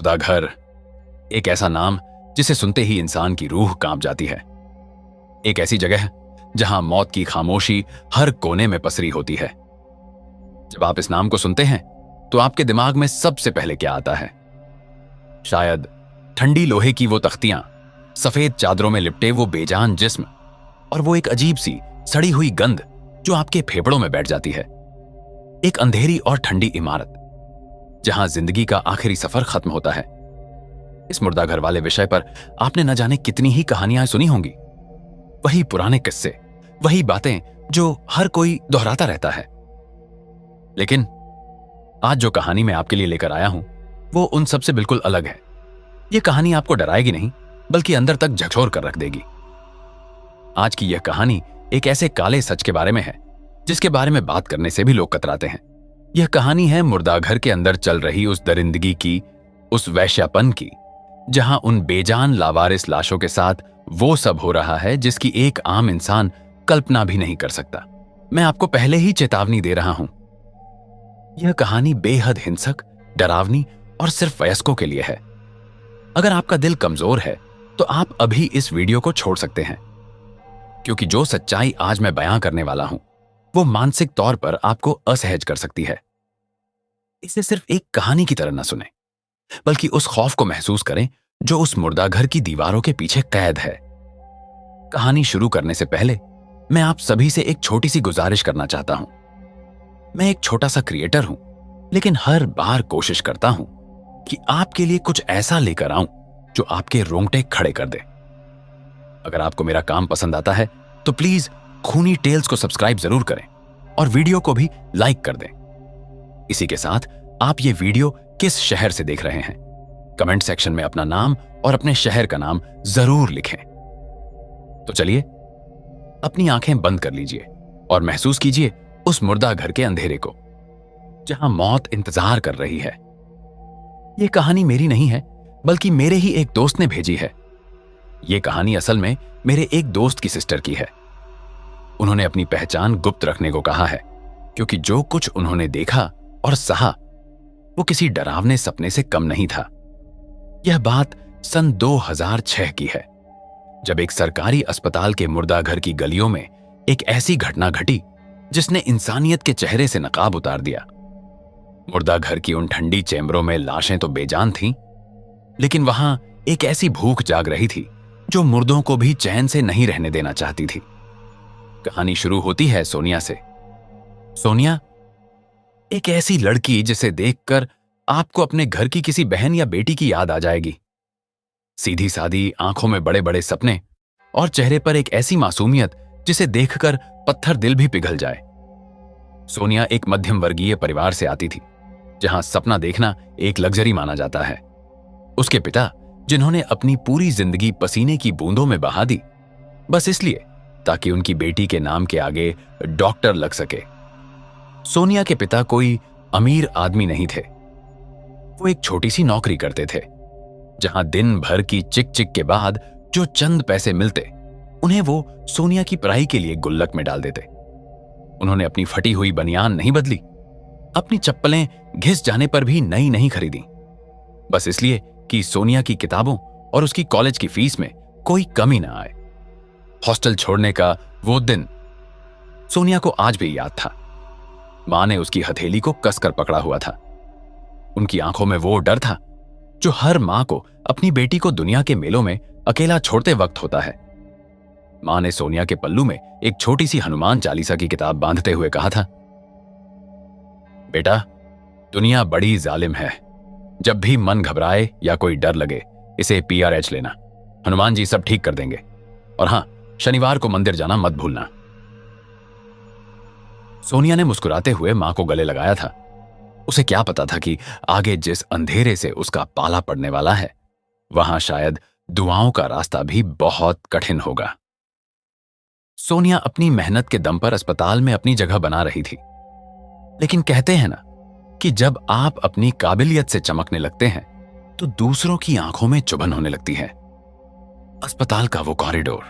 मुर्दा घर, एक ऐसा नाम जिसे सुनते ही इंसान की रूह कांप जाती है। एक ऐसी जगह जहां मौत की खामोशी हर कोने में पसरी होती है। जब आप इस नाम को सुनते हैं तो आपके दिमाग में सबसे पहले क्या आता है? शायद ठंडी लोहे की वो तख्तियां, सफेद चादरों में लिपटे वो बेजान जिस्म और वो एक अजीब सी सड़ी हुई गंध जो आपके फेफड़ों में बैठ जाती है। एक अंधेरी और ठंडी इमारत जहां जिंदगी का आखिरी सफर खत्म होता है। इस मुर्दा घर वाले विषय पर आपने न जाने कितनी ही कहानियां सुनी होंगी। वही पुराने किस्से, वही बातें जो हर कोई दोहराता रहता है। लेकिन आज जो कहानी मैं आपके लिए लेकर आया हूं वो उन सब से बिल्कुल अलग है। यह कहानी आपको डराएगी नहीं, बल्कि अंदर तक झकझोर कर रख देगी। आज की यह कहानी एक ऐसे काले सच के बारे में है जिसके बारे में बात करने से भी लोग कतराते हैं। यह कहानी है मुर्दा घर के अंदर चल रही उस दरिंदगी की, उस वैश्यापन की, जहां उन बेजान लावारिस लाशों के साथ वो सब हो रहा है जिसकी एक आम इंसान कल्पना भी नहीं कर सकता। मैं आपको पहले ही चेतावनी दे रहा हूं, यह कहानी बेहद हिंसक, डरावनी और सिर्फ वयस्कों के लिए है। अगर आपका दिल कमजोर है तो आप अभी इस वीडियो को छोड़ सकते हैं, क्योंकि जो सच्चाई आज मैं बयां करने वाला हूं वो मानसिक तौर पर आपको असहज कर सकती है। इसे सिर्फ एक कहानी की तरह न सुने, बल्कि उस खौफ को महसूस करें जो उस मुर्दा घर की दीवारों के पीछे कैद है। कहानी शुरू करने से पहले मैं आप सभी से एक छोटी सी गुजारिश करना चाहता हूं। मैं एक छोटा सा क्रिएटर हूं, लेकिन हर बार कोशिश करता हूं कि आपके लिए कुछ ऐसा लेकर आऊं जो आपके रोंगटे खड़े कर दे। अगर आपको मेरा काम पसंद आता है तो प्लीज खूनी टेल्स को सब्सक्राइब जरूर करें और वीडियो को भी लाइक कर दें। इसी के साथ आप ये वीडियो किस शहर से देख रहे हैं, कमेंट सेक्शन में अपना नाम और अपने शहर का नाम जरूर लिखें। तो चलिए अपनी आंखें बंद कर लीजिए और महसूस कीजिए उस मुर्दा घर के अंधेरे को, जहां मौत इंतजार कर रही है। यह कहानी मेरी नहीं है, बल्कि मेरे ही एक दोस्त ने भेजी है। यह कहानी असल में मेरे एक दोस्त की सिस्टर की है। उन्होंने अपनी पहचान गुप्त रखने को कहा है, क्योंकि जो कुछ उन्होंने देखा और सहा वो किसी डरावने सपने से कम नहीं था। यह बात सन 2006 की है, जब एक सरकारी अस्पताल के मुर्दा घर की गलियों में एक ऐसी घटना घटी जिसने इंसानियत के चेहरे से नकाब उतार दिया। मुर्दा घर की उन ठंडी चैम्बरों में लाशें तो बेजान थीं, लेकिन वहां एक ऐसी भूख जाग रही थी जो मुर्दों को भी चैन से नहीं रहने देना चाहती थी। कहानी शुरू होती है सोनिया से। सोनिया एक ऐसी लड़की जिसे देखकर आपको अपने घर की किसी बहन या बेटी की याद आ जाएगी। सीधी सादी आंखों में बड़े बड़े सपने और चेहरे पर एक ऐसी मासूमियत जिसे देखकर पत्थर दिल भी पिघल जाए। सोनिया एक मध्यम वर्गीय परिवार से आती थी, जहां सपना देखना एक लग्जरी माना जाता है। उसके पिता, जिन्होंने अपनी पूरी जिंदगी पसीने की बूंदों में बहा दी, बस इसलिए ताकि उनकी बेटी के नाम के आगे डॉक्टर लग सके। सोनिया के पिता कोई अमीर आदमी नहीं थे। वो एक छोटी सी नौकरी करते थे, जहां दिन भर की चिक चिक के बाद जो चंद पैसे मिलते उन्हें वो सोनिया की पढ़ाई के लिए गुल्लक में डाल देते। उन्होंने अपनी फटी हुई बनियान नहीं बदली, अपनी चप्पलें घिस जाने पर भी नई नहीं खरीदी, बस इसलिए कि सोनिया की किताबों और उसकी कॉलेज की फीस में कोई कमी ना आए। हॉस्टल छोड़ने का वो दिन सोनिया को आज भी याद था। मां ने उसकी हथेली को कसकर पकड़ा हुआ था। उनकी आंखों में वो डर था जो हर मां को अपनी बेटी को दुनिया के मेलों में अकेला छोड़ते वक्त होता है। मां ने सोनिया के पल्लू में एक छोटी सी हनुमान चालीसा की किताब बांधते हुए कहा था, बेटा, दुनिया बड़ी जालिम है। जब भी मन घबराए या कोई डर लगे, इसे PRH लेना, हनुमान जी सब ठीक कर देंगे। और हां, शनिवार को मंदिर जाना मत भूलना। सोनिया ने मुस्कुराते हुए मां को गले लगाया था। उसे क्या पता था कि आगे जिस अंधेरे से उसका पाला पड़ने वाला है, वहां शायद दुआओं का रास्ता भी बहुत कठिन होगा। सोनिया अपनी मेहनत के दम पर अस्पताल में अपनी जगह बना रही थी, लेकिन कहते हैं ना कि जब आप अपनी काबिलियत से चमकने लगते हैं तो दूसरों की आंखों में चुभन होने लगती है। अस्पताल का वो कॉरिडोर,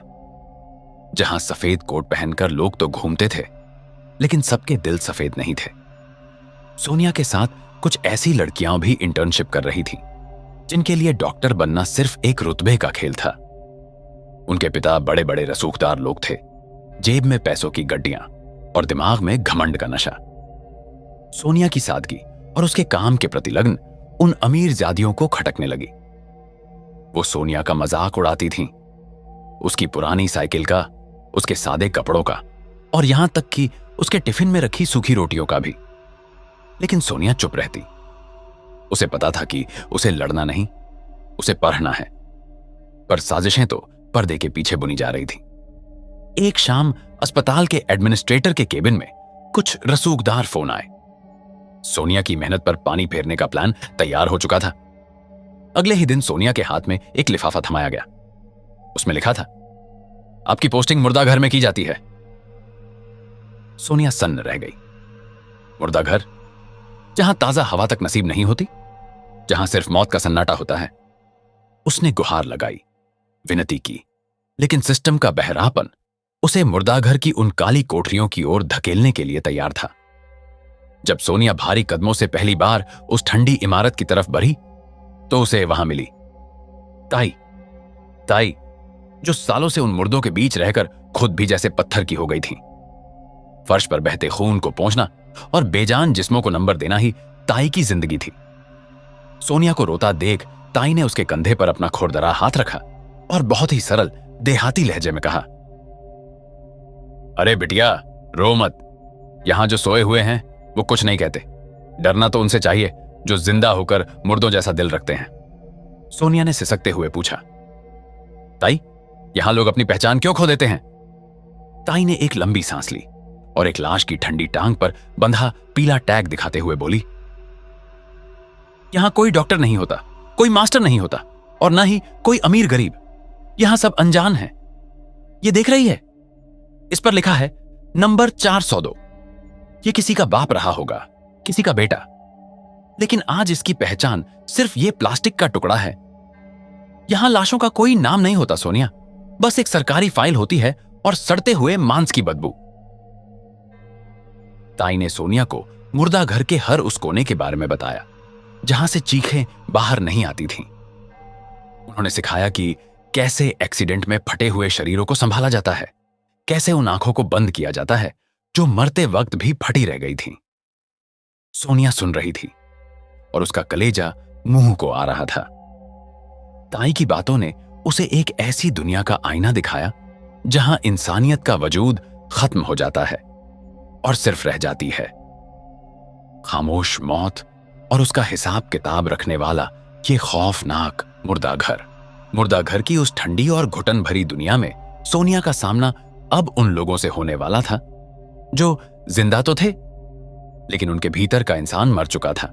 जहां सफेद कोट पहनकर लोग तो घूमते थे, लेकिन सबके दिल सफेद नहीं थे। सोनिया के साथ कुछ ऐसी लड़कियां भी इंटर्नशिप कर रही थी जिनके लिए डॉक्टर बनना सिर्फ एक रुतबे का खेल था। उनके पिता बड़े बड़े रसूखदार लोग थे, जेब में पैसों की गड्डियां और दिमाग में घमंड का नशा। सोनिया की सादगी और उसके काम के प्रति लगन उन अमीर जादियों को खटकने लगी। वो सोनिया का मजाक उड़ाती थीं, उसकी पुरानी साइकिल का, उसके सादे कपड़ों का और यहां तक कि उसके टिफिन में रखी सूखी रोटियों का भी। लेकिन सोनिया चुप रहती। उसे पता था कि उसे लड़ना नहीं, उसे पढ़ना है। पर साजिशें तो पर्दे के पीछे बुनी जा रही थी। एक शाम अस्पताल के एडमिनिस्ट्रेटर के केबिन में कुछ रसूखदार फोन आए। सोनिया की मेहनत पर पानी फेरने का प्लान तैयार हो चुका था। अगले ही दिन सोनिया के हाथ में एक लिफाफा थमाया गया। उसमें लिखा था, आपकी पोस्टिंग मुर्दा घर में की जाती है। सोनिया सन्न रह गई। मुर्दा घर, जहां ताजा हवा तक नसीब नहीं होती, जहां सिर्फ मौत का सन्नाटा होता है। उसने गुहार लगाई, विनती की, लेकिन सिस्टम का बहरापन उसे मुर्दाघर की उन काली कोठरियों की ओर धकेलने के लिए तैयार था। जब सोनिया भारी कदमों से पहली बार उस ठंडी इमारत की तरफ बढ़ी तो उसे वहां मिली ताई। ताई जो सालों से उन मुर्दों के बीच रहकर खुद भी जैसे पत्थर की हो गई थी। फर्श पर बहते खून को पोंछना और बेजान जिस्मों को नंबर देना ही ताई की जिंदगी थी। सोनिया को रोता देख ताई ने उसके कंधे पर अपना खुरदरा हाथ रखा और बहुत ही सरल देहाती लहजे में कहा, अरे बिटिया, रो मत। यहां जो सोए हुए हैं वो कुछ नहीं कहते। डरना तो उनसे चाहिए जो जिंदा होकर मुर्दों जैसा दिल रखते हैं। सोनिया ने सिसकते हुए पूछा, ताई, यहां लोग अपनी पहचान क्यों खो देते हैं? ताई ने एक लंबी सांस ली और एक लाश की ठंडी टांग पर बंधा पीला टैग दिखाते हुए बोली, यहां कोई डॉक्टर नहीं होता, कोई मास्टर नहीं होता और ना ही कोई अमीर गरीब। यहां सब अनजान हैं। ये देख रही है, इस पर लिखा है नंबर 402। ये किसी का बाप रहा होगा, किसी का बेटा, लेकिन आज इसकी पहचान सिर्फ ये प्लास्टिक का टुकड़ा है। यहां लाशों का कोई नाम नहीं होता सोनिया, बस एक सरकारी फाइल होती है और सड़ते हुए मांस की बदबू। ताई ने सोनिया को मुर्दा घर के हर उस कोने के बारे में बताया जहां से चीखें बाहर नहीं आती थीं। उन्होंने सिखाया कि कैसे एक्सीडेंट में फटे हुए शरीरों को संभाला जाता है, कैसे उन आंखों को बंद किया जाता है जो मरते वक्त भी फटी रह गई थीं। सोनिया सुन रही थी और उसका कलेजा मुंह को आ रहा था। ताई की बातों ने उसे एक ऐसी दुनिया का आईना दिखाया जहां इंसानियत का वजूद खत्म हो जाता है और सिर्फ रह जाती है खामोश मौत और उसका हिसाब किताब रखने वाला ये खौफनाक मुर्दा घर। मुर्दा घर की उस ठंडी और घुटन भरी दुनिया में सोनिया का सामना अब उन लोगों से होने वाला था जो जिंदा तो थे लेकिन उनके भीतर का इंसान मर चुका था।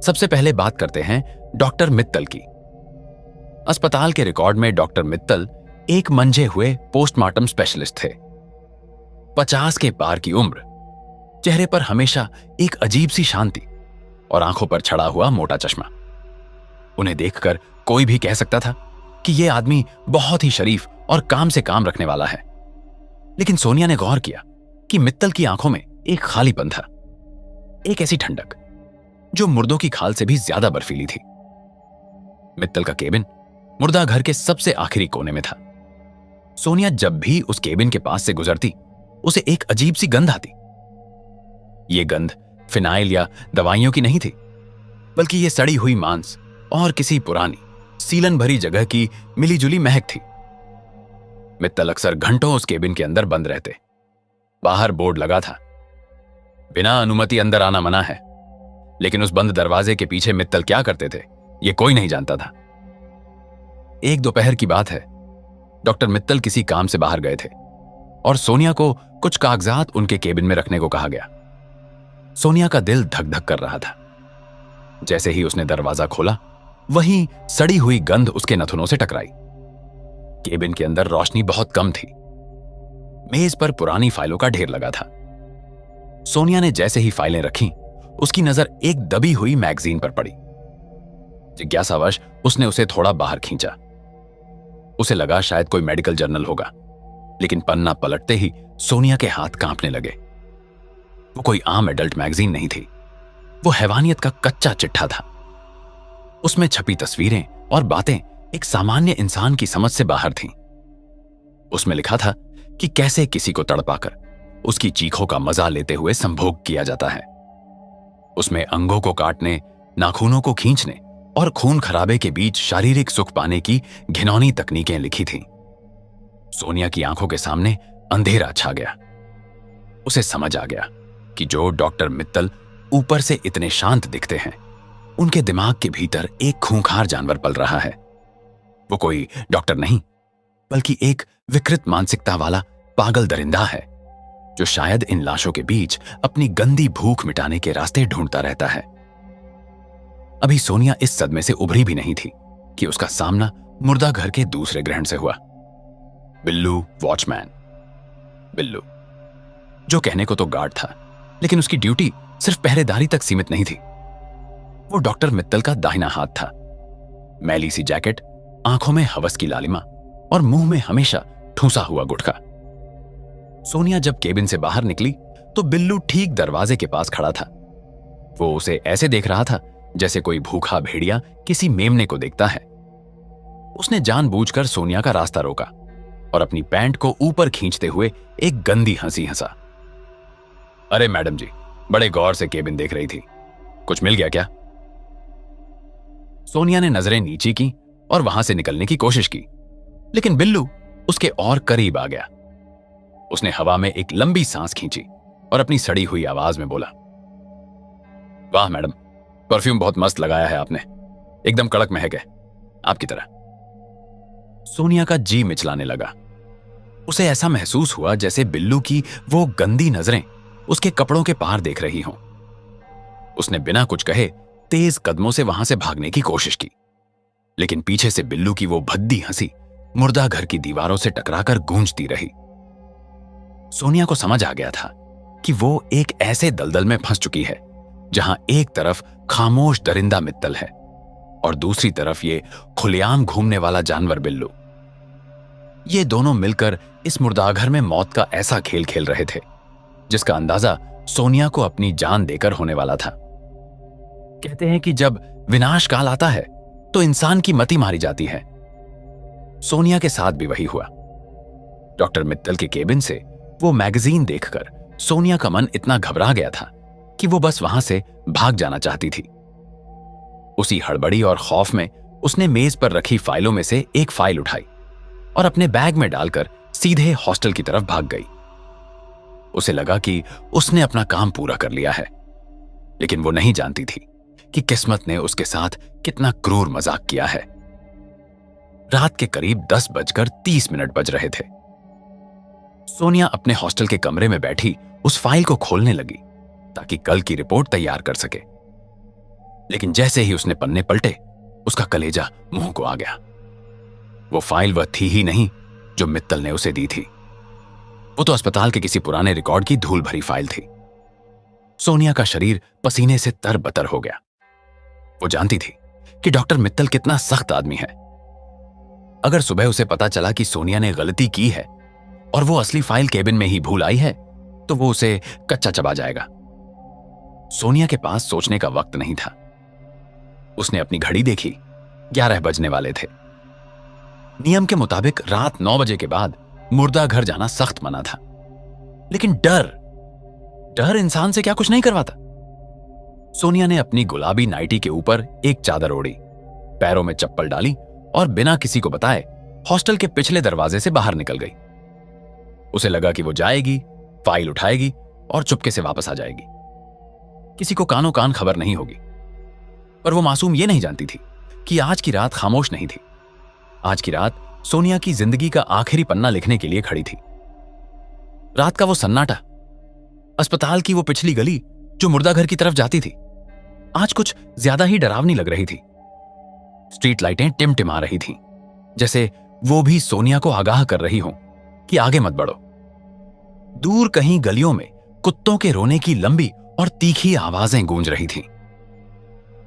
सबसे पहले बात करते हैं डॉक्टर मित्तल की। अस्पताल के रिकॉर्ड में डॉक्टर मित्तल एक मंझे हुए पोस्टमार्टम स्पेशलिस्ट थे। 50 के पार की उम्र, चेहरे पर हमेशा एक अजीब सी शांति और आंखों पर छड़ा हुआ मोटा चश्मा। उन्हें देखकर कोई भी कह सकता था कि यह आदमी बहुत ही शरीफ और काम से काम रखने वाला है। लेकिन सोनिया ने गौर किया कि मित्तल की आंखों में एक खालीपन था, एक ऐसी ठंडक जो मुर्दों की खाल से भी ज्यादा बर्फीली थी। मित्तल का केबिन मुर्दा घर के सबसे आखिरी कोने में था। सोनिया जब भी उस केबिन के पास से गुजरती उसे एक अजीब सी गंध आती। ये गंध फिनाइल या दवाइयों की नहीं थी, बल्कि ये सड़ी हुई मांस और किसी पुरानी सीलन भरी जगह की मिलीजुली महक थी। मित्तल अक्सर घंटों उस केबिन के अंदर बंद रहते। बाहर बोर्ड लगा था, बिना अनुमति अंदर आना मना है, लेकिन उस बंद दरवाजे के पीछे मित्तल क्या करते थे ये कोई नहीं जानता था। एक दोपहर की बात है, डॉक्टर मित्तल किसी काम से बाहर गए थे और सोनिया को कुछ कागजात उनके केबिन में रखने को कहा गया। सोनिया का दिल धक धक कर रहा था। जैसे ही उसने दरवाजा खोला, वहीं सड़ी हुई गंध उसके नथुनों से टकराई। केबिन के अंदर रोशनी बहुत कम थी। मेज पर पुरानी फाइलों का ढेर लगा था। सोनिया ने जैसे ही फाइलें रखीं, उसकी नजर एक दबी हुई मैगजीन पर पड़ी। जिज्ञासावश उसने उसे थोड़ा बाहर खींचा। उसे लगा शायद कोई मेडिकल जर्नल होगा, लेकिन पन्ना पलटते ही सोनिया के हाथ कांपने लगे। वो कोई आम एडल्ट मैगजीन नहीं थी, वो हैवानियत का कच्चा चिट्ठा था। उसमें छपी तस्वीरें और बातें एक सामान्य इंसान की समझ से बाहर थीं। उसमें लिखा था कि कैसे किसी को तड़पाकर उसकी चीखों का मजा लेते हुए संभोग किया जाता है। उसमें अंगों को काटने, नाखूनों को खींचने और खून खराबे के बीच शारीरिक सुख पाने की घिनौनी तकनीकें लिखी थीं। सोनिया की आंखों के सामने अंधेरा छा गया। उसे समझ आ गया कि जो डॉक्टर मित्तल ऊपर से इतने शांत दिखते हैं, उनके दिमाग के भीतर एक खूंखार जानवर पल रहा है। वो कोई डॉक्टर नहीं, बल्कि एक विकृत मानसिकता वाला पागल दरिंदा है, जो शायद इन लाशों के बीच अपनी गंदी भूख मिटाने के रास्ते ढूंढता रहता है। अभी सोनिया इस सदमे से उभरी भी नहीं थी कि उसका सामना मुर्दा घर के दूसरे ग्रहण से हुआ। बिल्लू वॉचमैन। बिल्लू, जो कहने को तो गार्ड था, लेकिन उसकी ड्यूटी सिर्फ पहरेदारी तक सीमित नहीं थी। वो डॉक्टर मित्तल का दाहिना हाथ था। मैली सी जैकेट, आंखों में हवस की लालिमा और मुंह में हमेशा ठूंसा हुआ गुटखा। सोनिया जब केबिन से बाहर निकली तो बिल्लू ठीक दरवाजे के पास खड़ा था। वो उसे ऐसे देख रहा था जैसे कोई भूखा भेड़िया किसी मेमने को देखता है। उसने जानबूझकर सोनिया का रास्ता रोका और अपनी पैंट को ऊपर खींचते हुए एक गंदी हंसी हंसा। अरे मैडम जी, बड़े गौर से केबिन देख रही थी, कुछ मिल गया क्या? सोनिया ने नजरें नीची की और वहां से निकलने की कोशिश की, लेकिन बिल्लू उसके और करीब आ गया। उसने हवा में एक लंबी सांस खींची और अपनी सड़ी हुई आवाज में बोला, वाह मैडम, परफ्यूम बहुत मस्त लगाया है आपने, एकदम कड़क महक है, आपकी तरह। सोनिया का जी मिचलाने लगा। उसे ऐसा महसूस हुआ जैसे बिल्लू की वो गंदी नजरें उसके कपड़ों के पार देख रही हों। उसने बिना कुछ कहे तेज कदमों से वहां से भागने की कोशिश की, लेकिन पीछे से बिल्लू की वो भद्दी हंसी मुर्दा घर की दीवारों से टकराकर गूंजती रही। सोनिया को समझ आ गया था कि वो एक ऐसे दलदल में फंस चुकी है जहां एक तरफ खामोश दरिंदा मित्तल है और दूसरी तरफ ये खुलेआम घूमने वाला जानवर बिल्लू। ये दोनों मिलकर इस मुर्दाघर में मौत का ऐसा खेल खेल रहे थे जिसका अंदाजा सोनिया को अपनी जान देकर होने वाला था। कहते हैं कि जब विनाश काल आता है तो इंसान की मति मारी जाती है। सोनिया के साथ भी वही हुआ। डॉक्टर मित्तल के केबिन से वो मैगजीन देखकर सोनिया का मन इतना घबरा गया था कि वो बस वहां से भाग जाना चाहती थी। उसी हड़बड़ी और खौफ में उसने मेज पर रखी फाइलों में से एक फाइल उठाई और अपने बैग में डालकर सीधे हॉस्टल की तरफ भाग गई। उसे लगा कि उसने अपना काम पूरा कर लिया है, लेकिन वो नहीं जानती थी कि किस्मत ने उसके साथ कितना क्रूर मजाक किया है। रात के करीब 10:30 बज रहे थे। सोनिया अपने हॉस्टल के कमरे में बैठी उस फाइल को खोलने लगी ताकि कल की रिपोर्ट तैयार कर सके, लेकिन जैसे ही उसने पन्ने पलटे उसका कलेजा मुंह को आ गया। वो फाइल वह थी ही नहीं जो मित्तल ने उसे दी थी। वो तो अस्पताल के किसी पुराने रिकॉर्ड की धूल भरी फाइल थी। सोनिया का शरीर पसीने से तरबतर हो गया। वो जानती थी कि डॉक्टर मित्तल कितना सख्त आदमी है। अगर सुबह उसे पता चला कि सोनिया ने गलती की है और वो असली फाइल केबिन में ही भूल आई है, तो वो उसे कच्चा चबा जाएगा। सोनिया के पास सोचने का वक्त नहीं था। उसने अपनी घड़ी देखी, 11 बजने वाले थे। नियम के मुताबिक रात 9 बजे के बाद मुर्दा घर जाना सख्त मना था, लेकिन डर इंसान से क्या कुछ नहीं करवाता। सोनिया ने अपनी गुलाबी नाइटी के ऊपर एक चादर ओढ़ी, पैरों में चप्पल डाली और बिना किसी को बताए हॉस्टल के पिछले दरवाजे से बाहर निकल गई। उसे लगा कि वो जाएगी, फाइल उठाएगी और चुपके से वापस आ जाएगी। किसी को कानों कान खबर नहीं होगी। पर वो मासूम ये नहीं जानती थी कि आज की रात खामोश नहीं थी। आज की रात सोनिया की जिंदगी का आखिरी पन्ना लिखने के लिए खड़ी थी। रात का वो सन्नाटा, अस्पताल की वो पिछली गली जो मुर्दा घर की तरफ जाती थी, आज कुछ ज्यादा ही डरावनी लग रही थी। स्ट्रीट लाइटें टिमटिमा रही थीं, जैसे वो भी सोनिया को आगाह कर रही हों कि आगे मत बढ़ो। दूर कहीं गलियों में कुत्तों के रोने की लंबी और तीखी आवाजें गूंज रही थीं।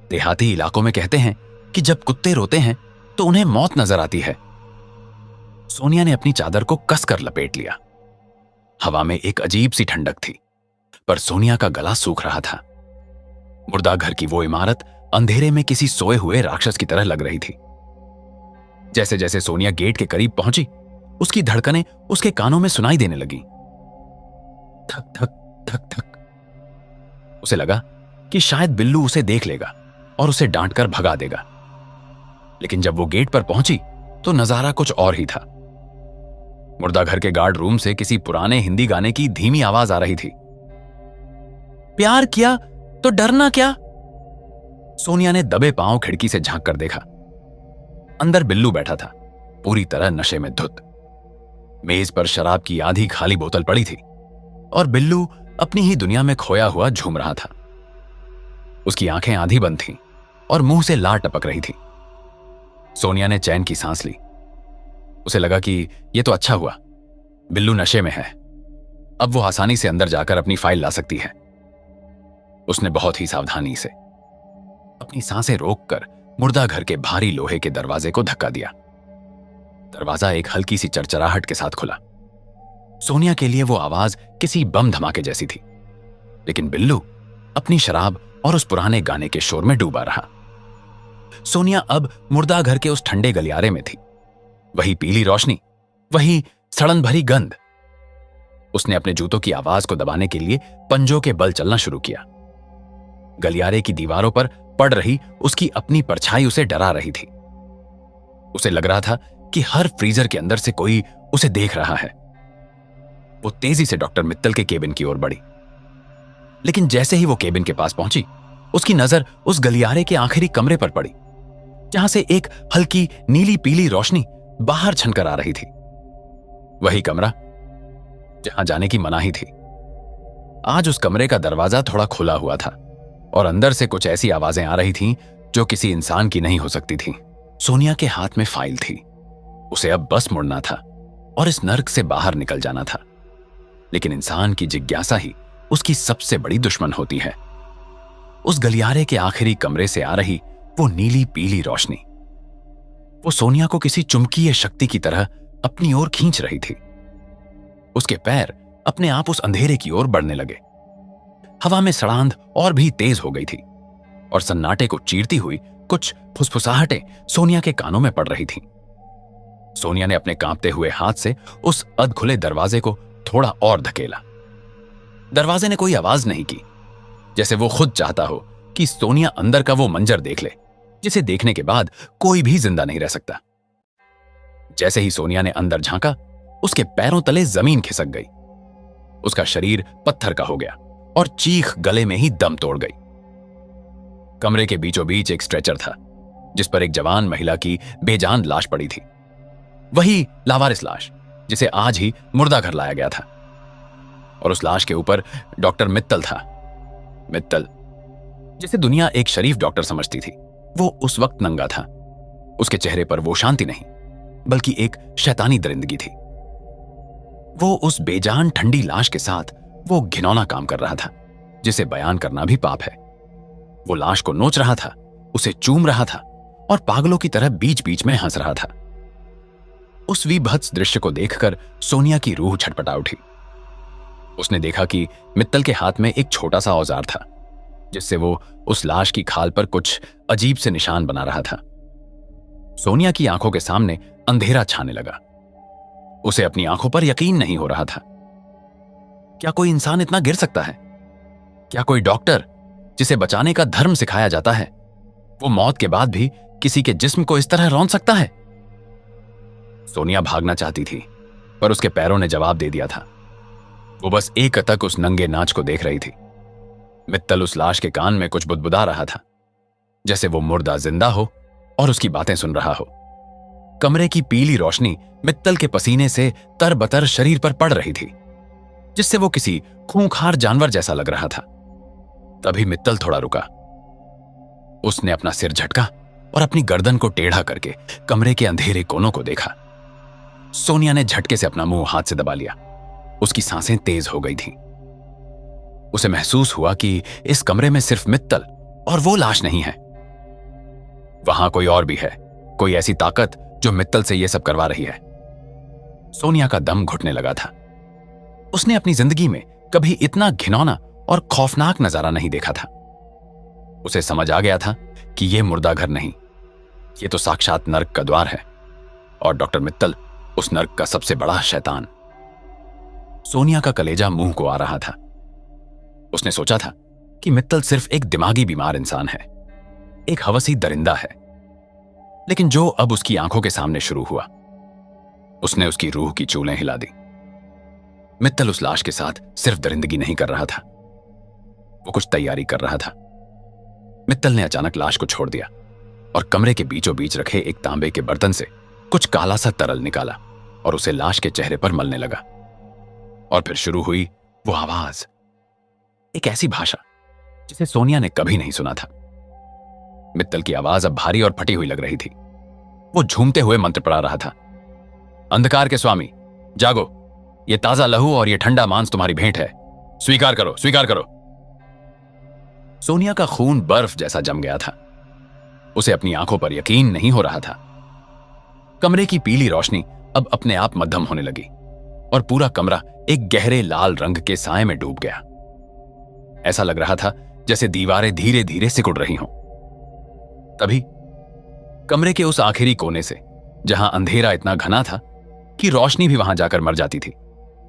देहाती इलाकों में कहते हैं कि जब कुत्ते रोते हैं तो उन्हें मौत नजर आती है। सोनिया ने अपनी चादर को कसकर लपेट लिया। हवा में एक अजीब सी ठंडक थी, पर सोनिया का गला सूख रहा था। मुर्दा घर की वो इमारत अंधेरे में किसी सोए हुए राक्षस की तरह लग रही थी। जैसे जैसे सोनिया गेट के करीब पहुंची, उसकी धड़कनें उसके कानों में सुनाई देने लगी। थक थक थक थक। उसे लगा कि शायद बिल्लू उसे देख लेगा और उसे डांटकर भगा देगा। लेकिन जब वो गेट पर पहुंची तो नजारा कुछ और ही था। मुर्दा घर के गार्ड रूम से किसी पुराने हिंदी गाने की धीमी आवाज आ रही थी। प्यार किया तो डरना क्या? सोनिया ने दबे पांव खिड़की से झांक कर देखा। अंदर बिल्लू बैठा था, पूरी तरह नशे में धुत। मेज पर शराब की आधी खाली बोतल पड़ी थी और बिल्लू अपनी ही दुनिया में खोया हुआ झूम रहा था। उसकी आंखें आधी बंद थीं और मुंह से लार टपक रही थी। सोनिया ने चैन की सांस ली। उसे लगा कि यह तो अच्छा हुआ, बिल्लू नशे में है, अब वो आसानी से अंदर जाकर अपनी फाइल ला सकती है। उसने बहुत ही सावधानी से अपनी सांसें रोककर मुर्दा घर के भारी लोहे के दरवाजे को धक्का दिया। दरवाजा एक हल्की सी चरचराहट के साथ खुला। सोनिया के लिए वो आवाज किसी बम धमाके जैसी थी, लेकिन बिल्लू अपनी शराब और उस पुराने गाने के शोर में डूबा रहा। सोनिया अब मुर्दा घर के उस ठंडे गलियारे में थी। वही पीली रोशनी, वही सड़न भरी गंध। उसने अपने जूतों की आवाज को दबाने के लिए पंजों के बल चलना शुरू किया। गलियारे की दीवारों पर पड़ रही उसकी अपनी परछाई उसे डरा रही थी। उसे लग रहा था कि हर फ्रीजर के अंदर से कोई उसे देख रहा है। वो तेजी से डॉक्टर मित्तल के केबिन की ओर बढ़ी, लेकिन जैसे ही वो केबिन के पास पहुंची, उसकी नजर उस गलियारे के आखिरी कमरे पर पड़ी, जहां से एक हल्की नीली पीली रोशनी बाहर छनकर आ रही थी। वही कमरा जहां जाने की मनाही थी। आज उस कमरे का दरवाजा थोड़ा खुला हुआ था और अंदर से कुछ ऐसी आवाजें आ रही थीं जो किसी इंसान की नहीं हो सकती थीं। सोनिया के हाथ में फाइल थी। उसे अब बस मुड़ना था और इस नर्क से बाहर निकल जाना था। लेकिन इंसान की जिज्ञासा ही उसकी सबसे बड़ी दुश्मन होती है। उस गलियारे के आखिरी कमरे से आ रही वो नीली पीली रोशनी, वो सोनिया को किसी चुंबकीय शक्ति की तरह अपनी ओर खींच रही थी। उसके पैर अपने आप उस अंधेरे की ओर बढ़ने लगे। हवा में सड़ांध और भी तेज हो गई थी और सन्नाटे को चीरती हुई कुछ फुसफुसाहटें सोनिया के कानों में पड़ रही थीं। सोनिया ने अपने कांपते हुए हाथ से उस अधखुले दरवाजे को थोड़ा और धकेला। दरवाजे ने कोई आवाज नहीं की, जैसे वो खुद चाहता हो कि सोनिया अंदर का वो मंजर देख ले जिसे देखने के बाद कोई भी जिंदा नहीं रह सकता। जैसे ही सोनिया ने अंदर झांका, उसके पैरों तले जमीन खिसक गई। उसका शरीर पत्थर का हो गया और चीख गले में ही दम तोड़ गई। कमरे के बीचों बीच एक स्ट्रेचर था, जिस पर एक जवान महिला की बेजान लाश पड़ी थी। वही लावारिस लाश जिसे आज ही मुर्दा घर लाया गया था। और उस लाश के ऊपर डॉक्टर मित्तल था। मित्तल, जिसे दुनिया एक शरीफ डॉक्टर समझती थी, वो उस वक्त नंगा था। उसके चेहरे पर वो शांति नहीं, बल्कि एक शैतानी दरिंदगी थी। वो उस बेजान ठंडी लाश के साथ वो घिनौना काम कर रहा था जिसे बयान करना भी पाप है। वो लाश को नोच रहा था, उसे चूम रहा था और पागलों की तरह बीच बीच में हंस रहा था। उस विभत्स दृश्य को देखकर सोनिया की रूह छटपटा उठी। उसने देखा कि मित्तल के हाथ में एक छोटा सा औजार था, जिससे वो उस लाश की खाल पर कुछ अजीब से निशान बना रहा था। सोनिया की आंखों के सामने अंधेरा छाने लगा। उसे अपनी आंखों पर यकीन नहीं हो रहा था। क्या कोई इंसान इतना गिर सकता है? क्या कोई डॉक्टर, जिसे बचाने का धर्म सिखाया जाता है, वो मौत के बाद भी किसी के जिस्म को इस तरह रौंद सकता है? सोनिया भागना चाहती थी, पर उसके पैरों ने जवाब दे दिया था। वो बस एक अतक उस नंगे नाच को देख रही थी। मित्तल उस लाश के कान में कुछ बुदबुदा रहा था, जैसे वो मुर्दा जिंदा हो और उसकी बातें सुन रहा हो। कमरे की पीली रोशनी मित्तल के पसीने से तरबतर शरीर पर पड़ रही थी, जिससे वो किसी खूंखार जानवर जैसा लग रहा था। तभी मित्तल थोड़ा रुका। उसने अपना सिर झटका और अपनी गर्दन को टेढ़ा करके कमरे के अंधेरे कोनों को देखा। सोनिया ने झटके से अपना मुंह हाथ से दबा लिया। उसकी सांसें तेज हो गई थीं। उसे महसूस हुआ कि इस कमरे में सिर्फ मित्तल और वो लाश नहीं है। वहां कोई और भी है, कोई ऐसी ताकत जो मित्तल से यह सब करवा रही है। सोनिया का दम घुटने लगा था। उसने अपनी जिंदगी में कभी इतना घिनौना और खौफनाक नजारा नहीं देखा था। उसे समझ आ गया था कि यह मुर्दा घर नहीं, ये तो साक्षात नर्क का द्वार है, और डॉक्टर मित्तल उस नर्क का सबसे बड़ा शैतान। सोनिया का कलेजा मुंह को आ रहा था। उसने सोचा था कि मित्तल सिर्फ एक दिमागी बीमार इंसान है, एक हवसी दरिंदा है, लेकिन जो अब उसकी आंखों के सामने शुरू हुआ, उसने उसकी रूह की चूलें हिला दी। मित्तल उस लाश के साथ सिर्फ दरिंदगी नहीं कर रहा था, वो कुछ तैयारी कर रहा था। मित्तल ने अचानक लाश को छोड़ दिया और कमरे के बीचों बीच रखे एक तांबे के बर्तन से कुछ काला सा तरल निकाला और उसे लाश के चेहरे पर मलने लगा। और फिर शुरू हुई वो आवाज, एक ऐसी भाषा जिसे सोनिया ने कभी नहीं सुना था। मित्तल की आवाज अब भारी और फटी हुई लग रही थी। वो झूमते हुए मंत्र पढ़ा रहा था, अंधकार के स्वामी जागो, ये ताजा लहू और ये ठंडा मांस तुम्हारी भेंट है, स्वीकार करो, स्वीकार करो। सोनिया का खून बर्फ जैसा जम गया था। उसे अपनी आंखों पर यकीन नहीं हो रहा था। कमरे की पीली रोशनी अब अपने आप मध्यम होने लगी और पूरा कमरा एक गहरे लाल रंग के साए में डूब गया। ऐसा लग रहा था जैसे दीवारें धीरे धीरे सिकुड़ रही हों। तभी कमरे के उस आखिरी कोने से, जहां अंधेरा इतना घना था कि रोशनी भी वहां जाकर मर जाती थी,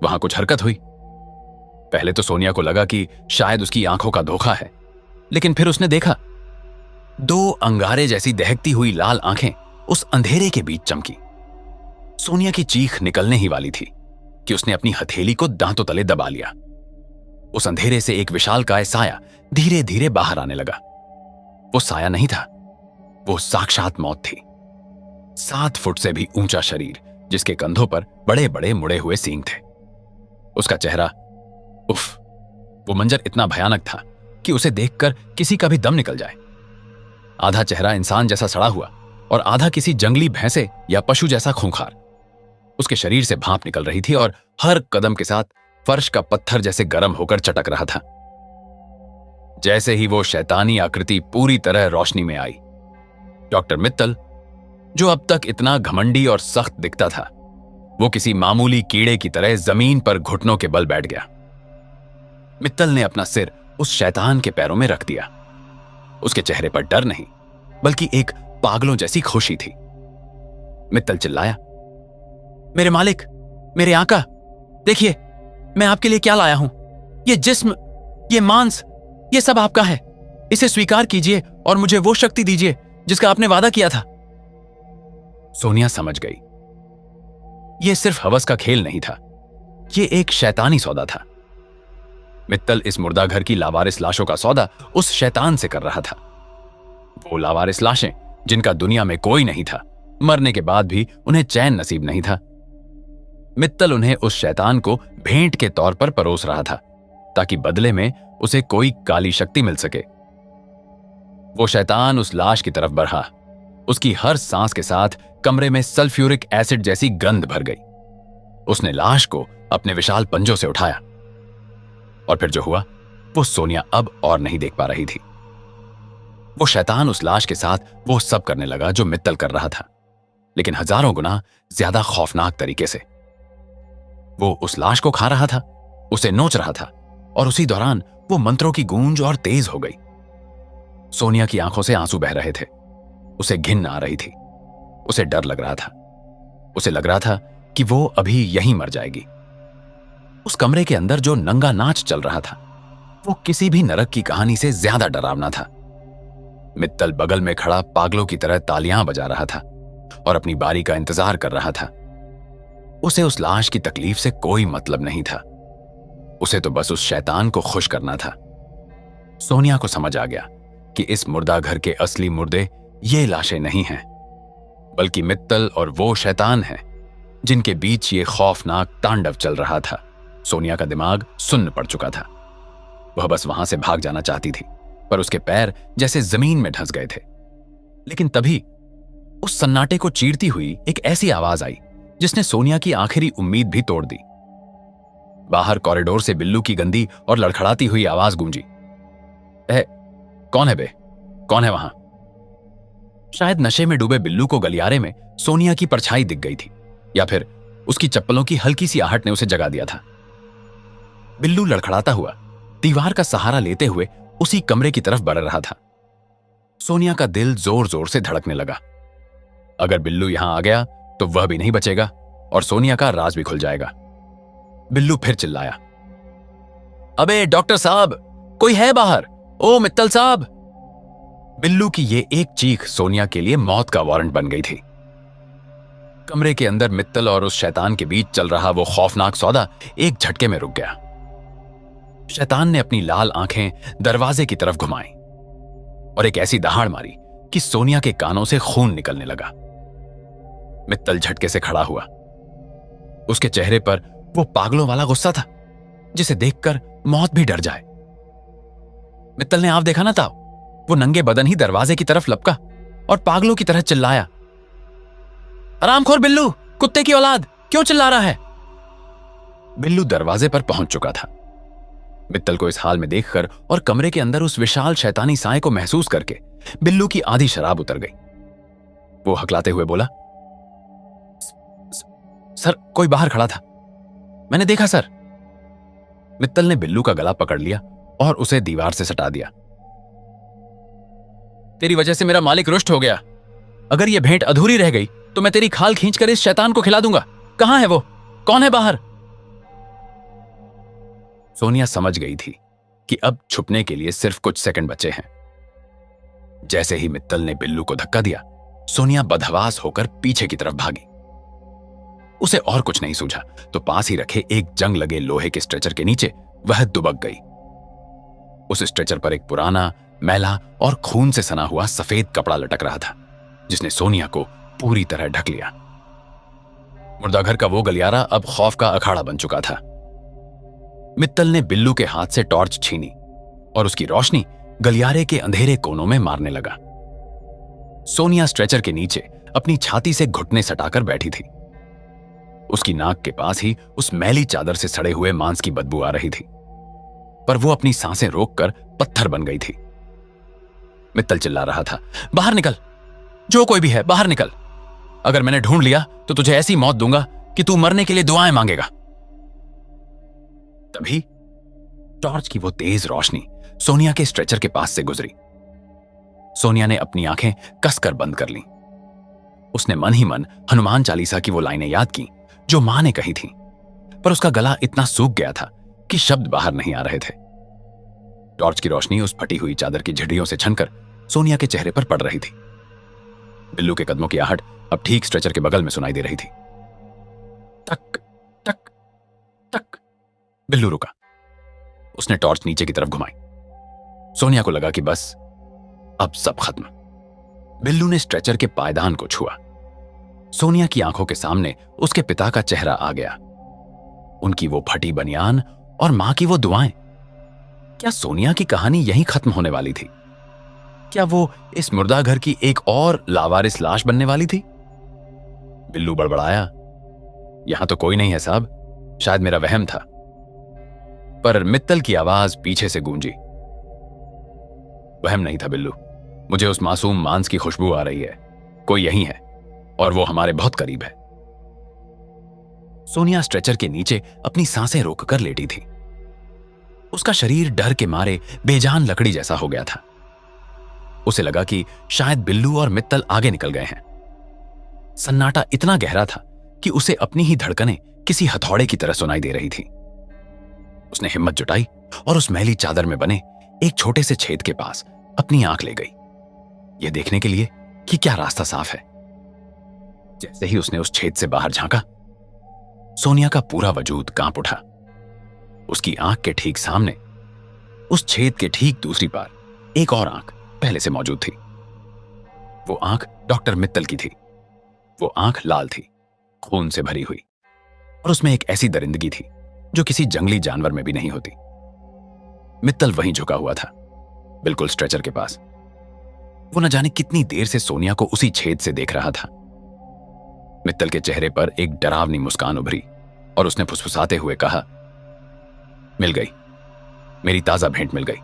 वहां कुछ हरकत हुई। पहले तो सोनिया को लगा कि शायद उसकी आंखों का धोखा है, लेकिन फिर उसने देखा दो अंगारे जैसी दहकती हुई लाल आंखें उस अंधेरे के बीच चमकी। सोनिया की चीख निकलने ही वाली थी कि उसने अपनी हथेली को दांतों तले दबा लिया। उस अंधेरे से एक विशालकाय साया धीरे धीरे बाहर आने लगा। वो साया नहीं था, वो साक्षात मौत थी। 7 फुट से भी ऊंचा शरीर, जिसके कंधों पर बड़े बड़े मुड़े हुए सींग थे। उसका चेहरा, उफ, वो मंजर इतना भयानक था कि उसे देखकर किसी का भी दम निकल जाए। आधा चेहरा इंसान जैसा सड़ा हुआ और आधा किसी जंगली भैंसे या पशु जैसा खूंखार। उसके शरीर से भाप निकल रही थी और हर कदम के साथ फर्श का पत्थर जैसे गर्म होकर चटक रहा था। जैसे ही वो शैतानी आकृति पूरी तरह रोशनी में आई, डॉक्टर मित्तल, जो अब तक इतना घमंडी और सख्त दिखता था, वो किसी मामूली कीड़े की तरह जमीन पर घुटनों के बल बैठ गया। मित्तल ने अपना सिर उस शैतान के पैरों में रख दिया। उसके चेहरे पर डर नहीं, बल्कि एक पागलों जैसी खुशी थी। मित्तल चिल्लाया, मेरे मालिक, मेरे आका, देखिए मैं आपके लिए क्या लाया हूं। ये जिस्म, ये मांस, ये सब आपका है। इसे स्वीकार कीजिए और मुझे वो शक्ति दीजिए जिसका आपने वादा किया था। सोनिया समझ गई, यह सिर्फ हवस का खेल नहीं था, यह एक शैतानी सौदा था। मित्तल इस मुर्दा घर की लावारिस लाशों का सौदा उस शैतान से कर रहा था। वो लावारिस लाशें जिनका दुनिया में कोई नहीं था, मरने के बाद भी उन्हें चैन नसीब नहीं था। मित्तल उन्हें उस शैतान को भेंट के तौर पर परोस रहा था, ताकि बदले में उसे कोई काली शक्ति मिल सके। वो शैतान उस लाश की तरफ बढ़ा। उसकी हर सांस के साथ कमरे में सल्फ्यूरिक एसिड जैसी गंध भर गई। उसने लाश को अपने विशाल पंजों से उठाया, और फिर जो हुआ वो सोनिया अब और नहीं देख पा रही थी। वो शैतान उस लाश के साथ वो सब करने लगा जो मित्तल कर रहा था, लेकिन हजारों गुना ज्यादा खौफनाक तरीके से। वो उस लाश को खा रहा था, उसे नोच रहा था, और उसी दौरान वो मंत्रों की गूंज और तेज हो गई। सोनिया की आंखों से आंसू बह रहे थे। उसे घिन आ रही थी, उसे डर लग रहा था। उसे लग रहा था कि वो अभी यहीं मर जाएगी। उस कमरे के अंदर जो नंगा नाच चल रहा था, वो किसी भी नरक की कहानी से ज्यादा डरावना था। मित्तल बगल में खड़ा पागलों की तरह तालियां बजा रहा था और अपनी बारी का इंतजार कर रहा था। उसे उस लाश की तकलीफ से कोई मतलब नहीं था। उसे तो बस उस शैतान को खुश करना था। सोनिया को समझ आ गया कि इस मुर्दा घर के असली मुर्दे ये लाशें नहीं हैं, बल्कि मित्तल और वो शैतान हैं जिनके बीच ये खौफनाक तांडव चल रहा था। सोनिया का दिमाग सुन्न पड़ चुका था। वह बस वहां से भाग जाना चाहती थी, पर उसके पैर जैसे जमीन में धंस गए थे। लेकिन तभी उस सन्नाटे को चीरती हुई एक ऐसी आवाज आई जिसने सोनिया की आखिरी उम्मीद भी तोड़ दी। बाहर कॉरिडोर से बिल्लू की गंदी और लड़खड़ाती हुई आवाज गूंजी, कौन है बे? कौन है वहां? शायद नशे में डूबे बिल्लू को गलियारे में सोनिया की परछाई दिख गई थी, या फिर उसकी चप्पलों की हल्की सी आहट ने उसे जगा दिया था। बिल्लू लड़खड़ाता हुआ दीवार का सहारा लेते हुए उसी कमरे की तरफ बढ़ रहा था। सोनिया का दिल जोर जोर से धड़कने लगा। अगर बिल्लू यहां आ गया तो वह भी नहीं बचेगा और सोनिया का राज भी खुल जाएगा। बिल्लू फिर चिल्लाया, अबे डॉक्टर साहब, कोई है बाहर? ओ मित्तल साहब। बिल्लू की ये एक चीख सोनिया के लिए मौत का वारंट बन गई थी। कमरे के अंदर मित्तल और उस शैतान के बीच चल रहा वो खौफनाक सौदा एक झटके में रुक गया। शैतान ने अपनी लाल आंखें दरवाजे की तरफ घुमाई और एक ऐसी दहाड़ मारी कि सोनिया के कानों से खून निकलने लगा। मित्तल झटके से खड़ा हुआ। उसके चेहरे पर वो पागलों वाला गुस्सा था जिसे देखकर मौत भी डर जाए। मित्तल ने आप देखा ना था, वो नंगे बदन ही दरवाजे की तरफ लपका और पागलों की तरह चिल्लाया, हरामखोर बिल्लू, कुत्ते की औलाद, क्यों चिल्ला रहा है? बिल्लू दरवाजे पर पहुंच चुका था। मित्तल को इस हाल में देखकर और कमरे के अंदर उस विशाल शैतानी साए को महसूस करके बिल्लू की आधी शराब उतर गई। वो हकलाते हुए बोला, सर, कोई बाहर खड़ा था, मैंने देखा सर। मित्तल ने बिल्लू का गला पकड़ लिया और उसे दीवार से सटा दिया। तेरी वजह से मेरा मालिक रुष्ट हो गया। अगर यह भेंट अधूरी रह गई तो मैं तेरी खाल खींचकर इस शैतान को खिला दूंगा। कहां है वो? कौन है बाहर? सोनिया समझ गई थी कि अब छुपने के लिए सिर्फ कुछ सेकंड बचे हैं। जैसे ही मित्तल ने बिल्लू को धक्का दिया, सोनिया बदहवास होकर पीछे की तरफ भागी। उसे और कुछ नहीं सूझा तो पास ही रखे एक जंग लगे लोहे के स्ट्रेचर के नीचे वह दुबक गई। उस स्ट्रेचर पर एक पुराना, मैला और खून से सना हुआ सफेद कपड़ा लटक रहा था जिसने सोनिया को पूरी तरह ढक लिया। मुर्दाघर का वो गलियारा अब खौफ का अखाड़ा बन चुका था। मित्तल ने बिल्लू के हाथ से टॉर्च छीनी और उसकी रोशनी गलियारे के अंधेरे कोनों में मारने लगा। सोनिया स्ट्रेचर के नीचे अपनी छाती से घुटने सटाकर बैठी थी। उसकी नाक के पास ही उस मैली चादर से सड़े हुए मांस की बदबू आ रही थी, पर वो अपनी सांसें रोककर पत्थर बन गई थी। मित्तल चिल्ला रहा था, बाहर निकल, जो कोई भी है बाहर निकल। अगर मैंने ढूंढ लिया तो तुझे ऐसी मौत दूंगा कि तू मरने के लिए दुआएं मांगेगा। तभी टॉर्च की वो तेज रोशनी सोनिया के स्ट्रेचर के पास से गुजरी। सोनिया ने अपनी आंखें कसकर बंद कर लीं। उसने मन ही मन हनुमान चालीसा की वो लाइनें याद की जो मां ने कही थी, पर उसका गला इतना सूख गया था कि शब्द बाहर नहीं आ रहे थे। टॉर्च की रोशनी उस फटी हुई चादर की झिड़ियों से छनकर सोनिया के चेहरे पर पड़ रही थी। बिल्लू के कदमों की आहट अब ठीक स्ट्रेचर के बगल में सुनाई दे रही थी। टक टक टक। बिल्लू रुका। उसने टॉर्च नीचे की तरफ घुमाई। सोनिया को लगा कि बस अब सब खत्म। बिल्लू ने स्ट्रेचर के पायदान को छुआ। सोनिया की आंखों के सामने उसके पिता का चेहरा आ गया, उनकी वो फटी बनियान और मां की वो दुआएं। क्या सोनिया की कहानी यहीं खत्म होने वाली थी? क्या वो इस मुर्दा घर की एक और लावारिस लाश बनने वाली थी? बिल्लू बड़बड़ाया, यहां तो कोई नहीं है साहब, शायद मेरा वहम था। पर मित्तल की आवाज पीछे से गूंजी, वहम नहीं था बिल्लू, मुझे उस मासूम मांस की खुशबू आ रही है। कोई यहीं है और वो हमारे बहुत करीब है। सोनिया स्ट्रेचर के नीचे अपनी सांसें रोककर लेटी थी। उसका शरीर डर के मारे बेजान लकड़ी जैसा हो गया था। उसे लगा कि शायद बिल्लू और मित्तल आगे निकल गए हैं। सन्नाटा इतना गहरा था कि उसे अपनी ही धड़कनें किसी हथौड़े की तरह सुनाई दे रही थी। उसने हिम्मत जुटाई और उस मैली चादर में बने एक छोटे से छेद के पास अपनी आंख ले गई, यह देखने के लिए कि क्या रास्ता साफ है। जैसे ही उसने उस छेद से बाहर झांका, सोनिया का पूरा वजूद कांप उठा। उसकी आंख के ठीक सामने, उस छेद के ठीक दूसरी पार, एक और आंख पहले से मौजूद थी। वो आंख डॉक्टर मित्तल की थी। वो आंख लाल थी, खून से भरी हुई, और उसमें एक ऐसी दरिंदगी थी जो किसी जंगली जानवर में भी नहीं होती। मित्तल वहीं झुका हुआ था, बिल्कुल स्ट्रेचर के पास। वो न जाने कितनी देर से सोनिया को उसी छेद से देख रहा था। मित्तल के चेहरे पर एक डरावनी मुस्कान उभरी और उसने फुसफुसाते हुए कहा, मिल गई, मेरी ताजा भेंट मिल गई।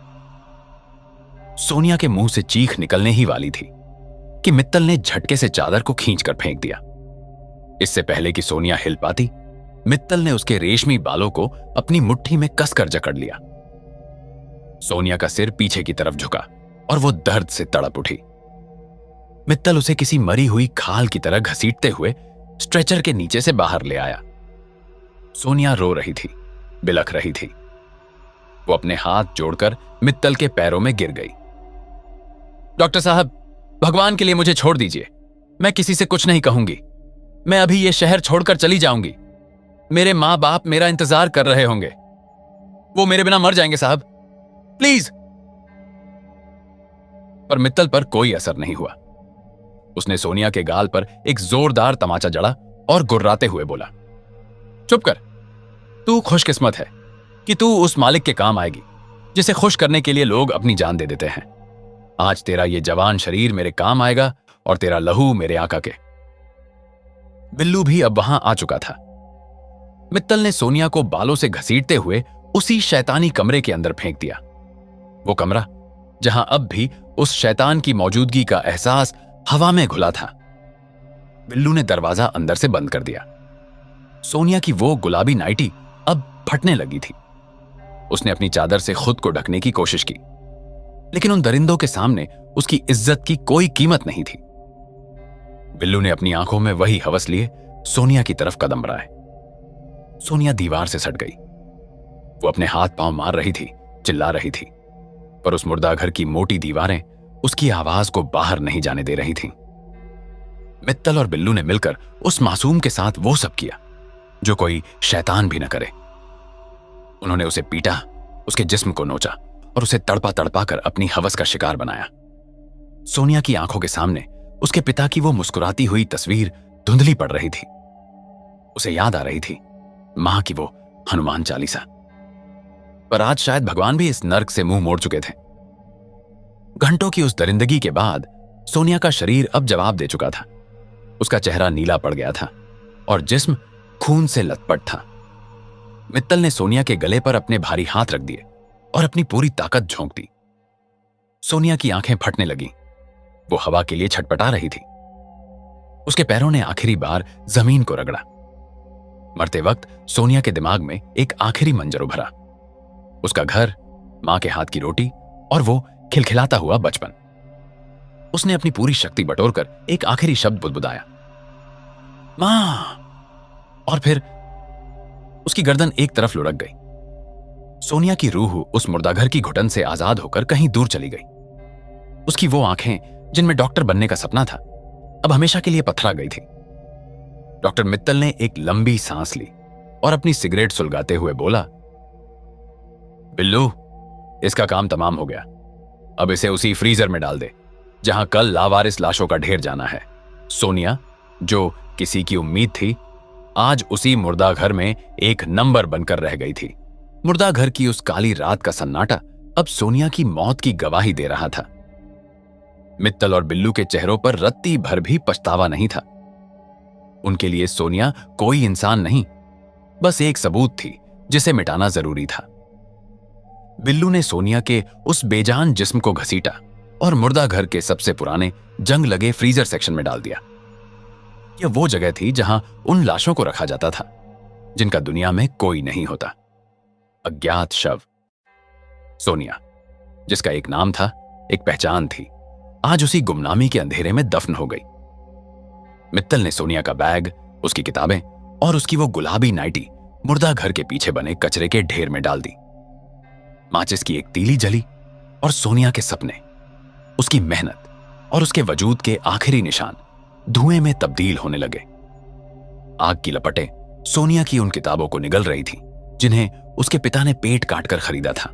सोनिया के मुंह से चीख निकलने ही वाली थी कि मित्तल ने झटके से चादर को खींचकर फेंक दिया। इससे पहले कि सोनिया हिल पाती, मित्तल ने उसके रेशमी बालों को अपनी मुट्ठी में कसकर जकड़ लिया। सोनिया का सिर पीछे की तरफ झुका और वो दर्द से तड़प उठी। मित्तल उसे किसी मरी हुई खाल की तरह घसीटते हुए स्ट्रेचर के नीचे से बाहर ले आया। सोनिया रो रही थी, बिलख रही थी। वो अपने हाथ जोड़कर मित्तल के पैरों में गिर गई। डॉक्टर साहब, भगवान के लिए मुझे छोड़ दीजिए। मैं किसी से कुछ नहीं कहूंगी। मैं अभी ये शहर छोड़कर चली जाऊंगी। मेरे माँ बाप मेरा इंतजार कर रहे होंगे। वो मेरे बिना मर जाएंगे साहब, प्लीज। पर मित्तल पर कोई असर नहीं हुआ। उसने सोनिया के गाल पर एक जोरदार तमाचा जड़ा और गुर्राते हुए बोला, चुप कर। तू खुशकिस्मत है कि तू उस मालिक के काम आएगी जिसे खुश करने के लिए लोग अपनी जान दे देते हैं। आज तेरा ये जवान शरीर मेरे काम आएगा और तेरा लहू मेरे आका के। बिल्लू भी अब वहां आ चुका था। मित्तल ने सोनिया को बालों से घसीटते हुए उसी शैतानी कमरे के अंदर फेंक दिया। वो कमरा जहां अब भी उस शैतान की मौजूदगी का एहसास हवा में घुला था। बिल्लू ने दरवाजा अंदर से बंद कर दिया। सोनिया की वो गुलाबी नाइटी अब फटने लगी थी। उसने अपनी चादर से खुद को ढकने की कोशिश की, लेकिन उन दरिंदों के सामने उसकी इज्जत की कोई कीमत नहीं थी। बिल्लू ने अपनी आंखों में वही हवस लिए सोनिया की तरफ कदम बढ़ाए। सोनिया दीवार से सट गई। वो अपने हाथ पांव मार रही थी, चिल्ला रही थी, पर उस मुर्दा घर की मोटी दीवारें उसकी आवाज को बाहर नहीं जाने दे रही थीं। मित्तल और बिल्लू ने मिलकर उस मासूम के साथ वो सब किया जो कोई शैतान भी न करे। उन्होंने उसे पीटा, उसके जिस्म को नोचा और उसे तड़पा तड़पा कर अपनी हवस का शिकार बनाया। सोनिया की आंखों के सामने उसके पिता की वो मुस्कुराती हुई तस्वीर धुंधली पड़ रही थी। उसे याद आ रही थी मां की वो हनुमान चालीसा। पर आज शायद भगवान भी इस नर्क से मुंह मोड़ चुके थे। घंटों की उस दरिंदगी के बाद सोनिया का शरीर अब जवाब दे चुका था। उसका चेहरा नीला पड़ गया था और जिस्म खून से लथपथ था। मित्तल ने सोनिया के गले पर अपने भारी हाथ रख दिए और अपनी पूरी ताकत झोंक दी। सोनिया की आंखें फटने लगीं। वो हवा के लिए छटपटा रही थी। उसके पैरों ने आखिरी बार जमीन को रगड़ा। मरते वक्त सोनिया के दिमाग में एक आखिरी मंजर उभरा। उसका घर, मां के हाथ की रोटी और वो खिलखिलाता हुआ बचपन। उसने अपनी पूरी शक्ति बटोरकर एक आखिरी शब्द बुदबुदाया, मां। और फिर उसकी गर्दन एक तरफ लुढ़क गई। सोनिया की रूह उस मुर्दाघर की घुटन से आजाद होकर कहीं दूर चली गई। उसकी वो आंखें जिनमें डॉक्टर बनने का सपना था, अब हमेशा के लिए पथरा गई थी। डॉक्टर मित्तल ने एक लंबी सांस ली और अपनी सिगरेट सुलगाते हुए बोला, बिल्लू, इसका काम तमाम हो गया। अब इसे उसी फ्रीजर में डाल दे जहां कल लावारिस लाशों का ढेर जाना है। सोनिया, जो किसी की उम्मीद थी, आज उसी मुर्दा घर में एक नंबर बनकर रह गई थी। मुर्दा घर की उस काली रात का सन्नाटा अब सोनिया की मौत की गवाही दे रहा था। मित्तल और बिल्लू के चेहरों पर रत्ती भर भी पछतावा नहीं था। उनके लिए सोनिया कोई इंसान नहीं, बस एक सबूत थी जिसे मिटाना जरूरी था। बिल्लू ने सोनिया के उस बेजान जिस्म को घसीटा और मुर्दा घर के सबसे पुराने जंग लगे फ्रीजर सेक्शन में डाल दिया। यह वो जगह थी जहां उन लाशों को रखा जाता था जिनका दुनिया में कोई नहीं होता। अज्ञात शव। सोनिया, जिसका एक नाम था, एक पहचान थी, आज उसी गुमनामी के अंधेरे में दफन हो गई। मित्तल ने सोनिया का बैग, उसकी किताबें और उसकी वो गुलाबी नाइटी मुर्दा घर के पीछे बने कचरे के ढेर में डाल दी। माचिस की एक तीली जली और सोनिया के सपने, उसकी मेहनत और उसके वजूद के आखिरी निशान धुएं में तब्दील होने लगे। आग की लपटें सोनिया की उन किताबों को निगल रही थीं जिन्हें उसके पिता ने पेट काटकर खरीदा था।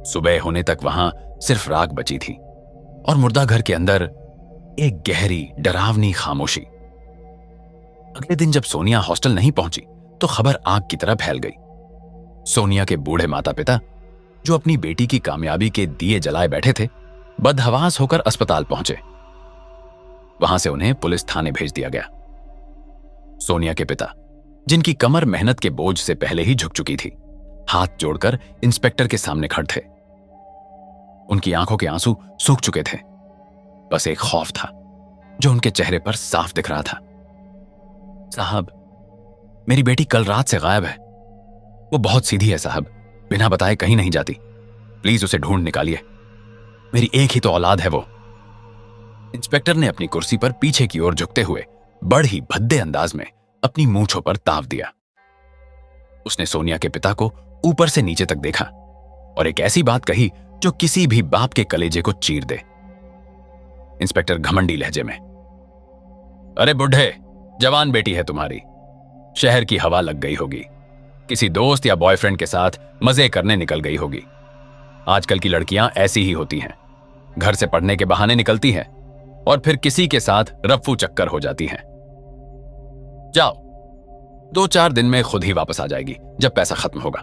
सुबह होने तक वहां सिर्फ राख बची थी और मुर्दा घर के अंदर एक गहरी डरावनी खामोशी। अगले दिन जब सोनिया हॉस्टल नहीं पहुंची तो खबर आग की तरह फैल गई। सोनिया के बूढ़े माता पिता, जो अपनी बेटी की कामयाबी के दिए जलाए बैठे थे, बदहवास होकर अस्पताल पहुंचे। वहां से उन्हें पुलिस थाने भेज दिया गया। सोनिया के पिता, जिनकी कमर मेहनत के बोझ से पहले ही झुक चुकी थी, हाथ जोड़कर इंस्पेक्टर के सामने खड़े थे। उनकी आंखों के आंसू सूख चुके थे। बस एक खौफ था जो उनके चेहरे पर साफ दिख रहा था। साहब, मेरी बेटी कल रात से गायब है। वो बहुत सीधी है साहब, बिना बताए कहीं नहीं जाती। प्लीज उसे ढूंढ निकालिए। मेरी एक ही तो औलाद है वो। इंस्पेक्टर ने अपनी कुर्सी पर पीछे की ओर झुकते हुए बड़ ही भद्दे अंदाज में अपनी मूंछों पर ताव दिया। उसने सोनिया के पिता को ऊपर से नीचे तक देखा और एक ऐसी बात कही जो किसी भी बाप के कलेजे को चीर दे। इंस्पेक्टर घमंडी लहजे में, अरे बुढ़े, जवान बेटी है तुम्हारी, शहर की हवा लग गई होगी, किसी दोस्त या बॉयफ्रेंड के साथ मजे करने निकल गई होगी। आजकल की लड़कियां ऐसी ही होती हैं, घर से पढ़ने के बहाने निकलती हैं और फिर किसी के साथ रफ्फू चक्कर हो जाती हैं। जाओ, 2-4 दिन में खुद ही वापस आ जाएगी जब पैसा खत्म होगा।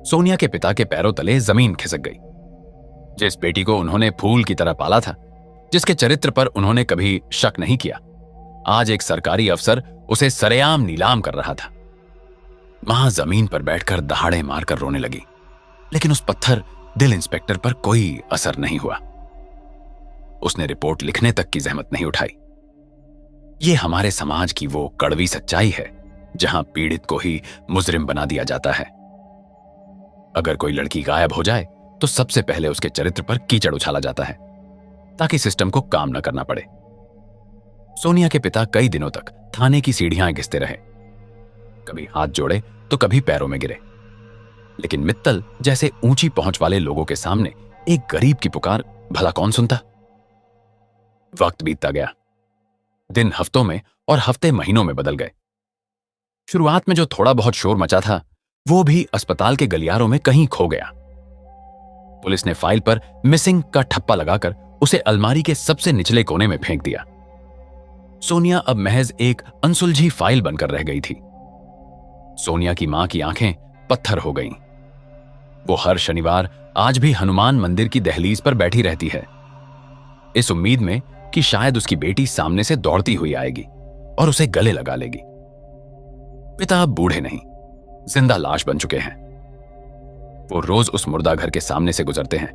सोनिया के पिता के पैरों तले जमीन खिसक गई। जिस बेटी को उन्होंने फूल की तरह पाला था, जिसके चरित्र पर उन्होंने कभी शक नहीं किया, आज एक सरकारी अफसर उसे सरेआम नीलाम कर रहा था। मां जमीन पर बैठकर दहाड़े मारकर रोने लगी, लेकिन उस पत्थर दिल इंस्पेक्टर पर कोई असर नहीं हुआ। उसने रिपोर्ट लिखने तक की जहमत नहीं उठाई। यह हमारे समाज की वो कड़वी सच्चाई है जहां पीड़ित को ही मुजरिम बना दिया जाता है। अगर कोई लड़की गायब हो जाए तो सबसे पहले उसके चरित्र पर कीचड़ उछाला जाता है ताकि सिस्टम को काम न करना पड़े। सोनिया के पिता कई दिनों तक थाने की सीढ़ियां घिसते रहे, कभी हाथ जोड़े तो कभी पैरों में गिरे, लेकिन मित्तल जैसे ऊंची पहुंच वाले लोगों के सामने एक गरीब की पुकार भला कौन सुनता। वक्त बीतता गया, दिन हफ्तों में और हफ्ते महीनों में बदल गए। शुरुआत में जो थोड़ा बहुत शोर मचा था वो भी अस्पताल के गलियारों में कहीं खो गया। पुलिस ने फाइल पर मिसिंग का ठप्पा लगाकर उसे अलमारी के सबसे निचले कोने में फेंक दिया। सोनिया अब महज एक अनसुलझी फाइल बनकर रह गई थी। सोनिया की मां की आंखें पत्थर हो गईं। वो हर शनिवार आज भी हनुमान मंदिर की दहलीज पर बैठी रहती है, इस उम्मीद में कि शायद उसकी बेटी सामने से दौड़ती हुई आएगी और उसे गले लगा लेगी। पिता अब बूढ़े नहीं, जिंदा लाश बन चुके हैं। वो रोज उस मुर्दा घर के सामने से गुजरते हैं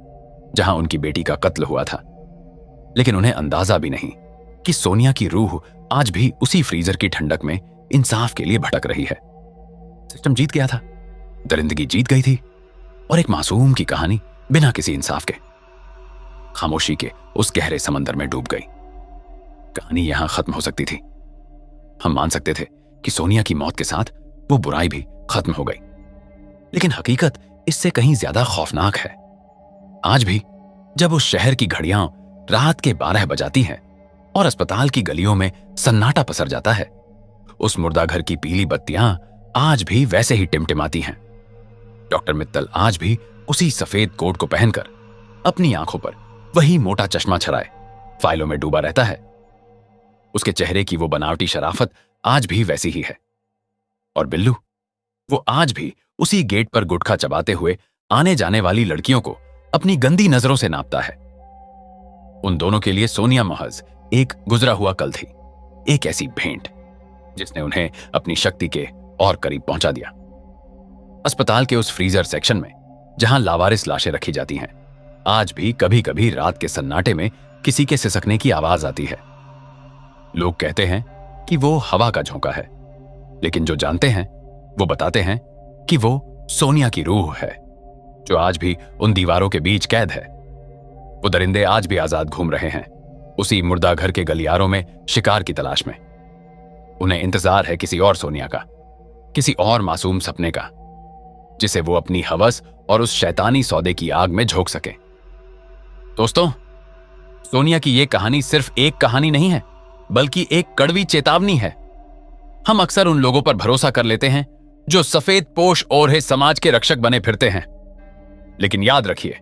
जहां उनकी बेटी का कत्ल हुआ था, लेकिन उन्हें अंदाजा भी नहीं कि सोनिया की रूह आज भी उसी फ्रीजर की ठंडक में इंसाफ के लिए भटक रही है। सिस्टम जीत गया था, दरिंदगी जीत गई थी और एक मासूम की कहानी बिना किसी इंसाफ के खामोशी के उस गहरे समंदर में डूब गई। कहानी यहां खत्म हो सकती थी। हम मान सकते थे कि सोनिया की मौत के साथ वो बुराई भी खत्म हो गई, लेकिन हकीकत इससे कहीं ज्यादा खौफनाक है। आज भी जब उस शहर की घड़ियां रात के 12 बजाती हैं और अस्पताल की गलियों में सन्नाटा पसर जाता है, उस मुर्दा घर की पीली बत्तियां आज भी वैसे ही टिमटिमाती हैं। डॉक्टर मित्तल आज भी उसी सफेद कोट को पहनकर अपनी आंखों पर वही मोटा चश्मा छराए फाइलों में डूबा रहता है। उसके चेहरे की वो बनावटी शराफत आज भी वैसी ही है। और बिल्लू, वो आज भी उसी गेट पर गुटखा चबाते हुए आने जाने वाली लड़कियों को अपनी गंदी नजरों से नापता है। उन दोनों के लिए सोनिया महज एक गुजरा हुआ कल थी, एक ऐसी भेंट जिसने उन्हें अपनी शक्ति के और करीब पहुंचा दिया। अस्पताल के उस फ्रीजर सेक्शन में जहां लावारिस लाशें रखी जाती हैं, आज भी कभी कभी रात के सन्नाटे में किसी के सिसकने की आवाज आती है। लोग कहते हैं कि वो हवा का झोंका है, लेकिन जो जानते हैं वो बताते हैं कि वो सोनिया की रूह है जो आज भी उन दीवारों के बीच कैद है। वो दरिंदे आज भी आजाद घूम रहे हैं उसी मुर्दा घर के गलियारों में शिकार की तलाश में। उन्हें इंतजार है किसी और सोनिया का, किसी और मासूम सपने का, जिसे वो अपनी हवस और उस शैतानी सौदे की आग में झोंक सके। दोस्तों, सोनिया की यह कहानी सिर्फ एक कहानी नहीं है, बल्कि एक कड़वी चेतावनी है। हम अक्सर उन लोगों पर भरोसा कर लेते हैं जो सफेद पोश ओढ़े समाज के रक्षक बने फिरते हैं, लेकिन याद रखिए,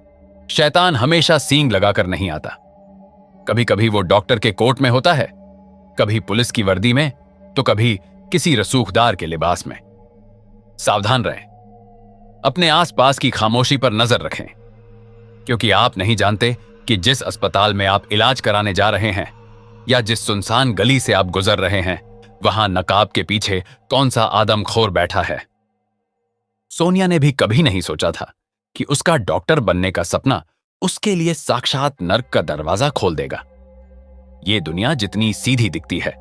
शैतान हमेशा सींग लगाकर नहीं आता। कभी कभी वो डॉक्टर के कोट में होता है, कभी पुलिस की वर्दी में, तो कभी किसी रसूखदार के लिबास में। सावधान रहें, अपने आसपास की खामोशी पर नजर रखें, क्योंकि आप नहीं जानते कि जिस अस्पताल में आप इलाज कराने जा रहे हैं या जिस सुनसान गली से आप गुजर रहे हैं, वहां नकाब के पीछे कौन सा आदमखोर बैठा है। सोनिया ने भी कभी नहीं सोचा था कि उसका डॉक्टर बनने का सपना उसके लिए साक्षात नर्क का दरवाजा खोल देगा। ये दुनिया जितनी सीधी दिखती है,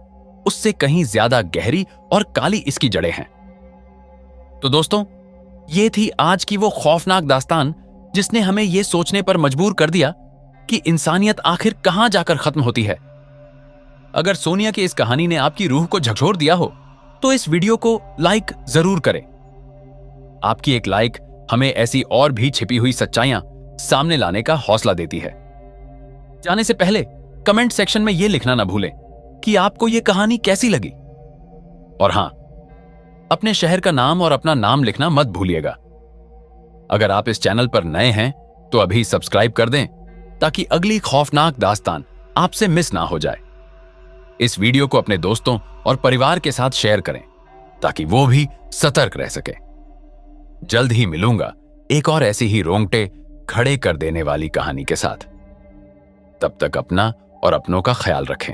उससे कहीं ज्यादा गहरी और काली इसकी जड़ें हैं। तो दोस्तों, ये थी आज की वो खौफनाक दास्तान जिसने हमें यह सोचने पर मजबूर कर दिया कि इंसानियत आखिर कहां जाकर खत्म होती है। अगर सोनिया की इस कहानी ने आपकी रूह को झकझोर दिया हो तो इस वीडियो को लाइक जरूर करें। आपकी एक लाइक हमें ऐसी और भी छिपी हुई सच्चाइयां सामने लाने का हौसला देती है। जाने से पहले कमेंट सेक्शन में यह लिखना ना भूलें कि आपको यह कहानी कैसी लगी। और हां, अपने शहर का नाम और अपना नाम लिखना मत भूलिएगा। अगर आप इस चैनल पर नए हैं तो अभी सब्सक्राइब कर दें ताकि अगली खौफनाक दास्तान आपसे मिस ना हो जाए। इस वीडियो को अपने दोस्तों और परिवार के साथ शेयर करें ताकि वो भी सतर्क रह सके। जल्द ही मिलूंगा एक और ऐसी ही रोंगटे खड़े कर देने वाली कहानी के साथ। तब तक अपना और अपनों का ख्याल रखें।